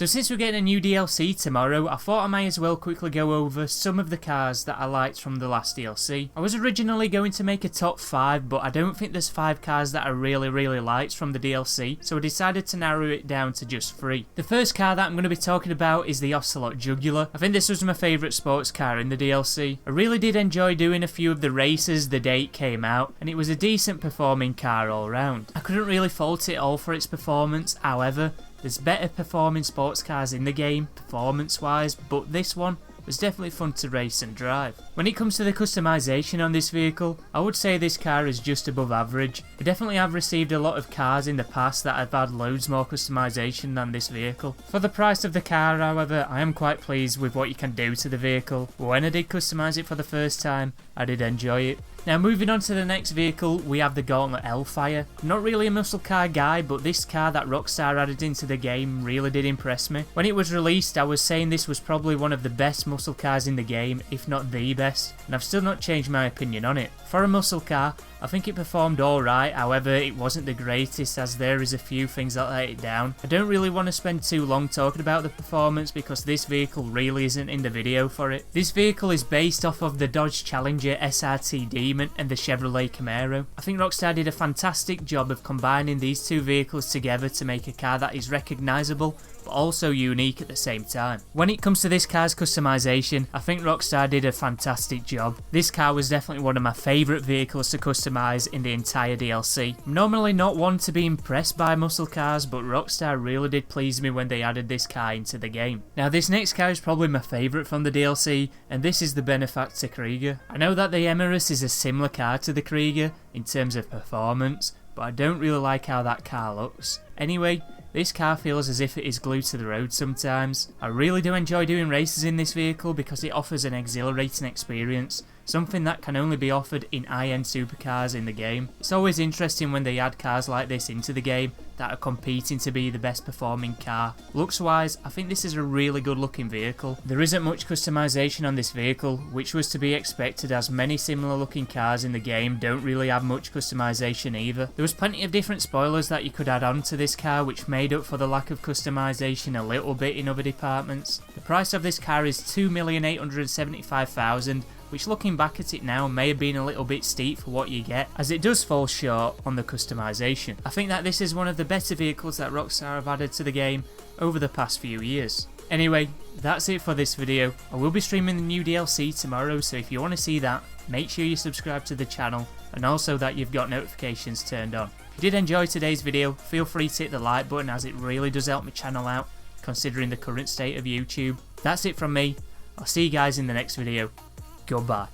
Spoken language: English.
So since we're getting a new DLC tomorrow, I thought I might as well quickly go over some of the cars that I liked from the last DLC. I was originally going to make a top 5, but I don't think there's 5 cars that I really liked from the DLC, so I decided to narrow it down to just 3. The first car that I'm going to be talking about is the Ocelot Jugular. I think this was my favourite sports car in the DLC. I really did enjoy doing a few of the races the day it came out, and it was a decent performing car all round. I couldn't really fault it all for its performance, however, there's better performing sports cars in the game, performance wise, but this one was definitely fun to race and drive. When it comes to the customization on this vehicle, I would say this car is just above average. I definitely have received a lot of cars in the past that have had loads more customization than this vehicle. For the price of the car, however, I am quite pleased with what you can do to the vehicle. When I did customize it for the first time, I did enjoy it. Now moving on to the next vehicle, we have the Gauntlet Hellfire. I'm not really a muscle car guy, but this car that Rockstar added into the game really did impress me. When it was released, I was saying this was probably one of the best muscle cars in the game, if not the best, and I've still not changed my opinion on it. For a muscle car, I think it performed alright, however it wasn't the greatest as there is a few things that let it down. I don't really want to spend too long talking about the performance because this vehicle really isn't in the video for it. This vehicle is based off of the Dodge Challenger SRT Demon and the Chevrolet Camaro. I think Rockstar did a fantastic job of combining these two vehicles together to make a car that is recognisable but also unique at the same time. When it comes to this car's customization, I think Rockstar did a fantastic job. This car was definitely one of my favourite vehicles to customise in the entire DLC. I'm normally not one to be impressed by muscle cars, but Rockstar really did please me when they added this car into the game. Now this next car is probably my favourite from the DLC, and this is the Benefactor Krieger. I know that the Emirates is a similar car to the Krieger in terms of performance, but I don't really like how that car looks. Anyway, this car feels as if it is glued to the road sometimes. I really do enjoy doing races in this vehicle because it offers an exhilarating experience, something that can only be offered in high-end supercars in the game. It's always interesting when they add cars like this into the game that are competing to be the best performing car. Looks wise, I think this is a really good looking vehicle. There isn't much customization on this vehicle, which was to be expected as many similar looking cars in the game don't really have much customization either. There was plenty of different spoilers that you could add on to this car which made up for the lack of customization a little bit in other departments. The price of this car is $2,875,000, which looking back at it now may have been a little bit steep for what you get, as it does fall short on the customization. I think that this is one of the better vehicles that Rockstar have added to the game over the past few years. Anyway, that's it for this video. I will be streaming the new DLC tomorrow, so if you want to see that, make sure you subscribe to the channel and also that you've got notifications turned on. If you did enjoy today's video, feel free to hit the like button as it really does help my channel out, considering the current state of YouTube. That's it from me. I'll see you guys in the next video. Goodbye.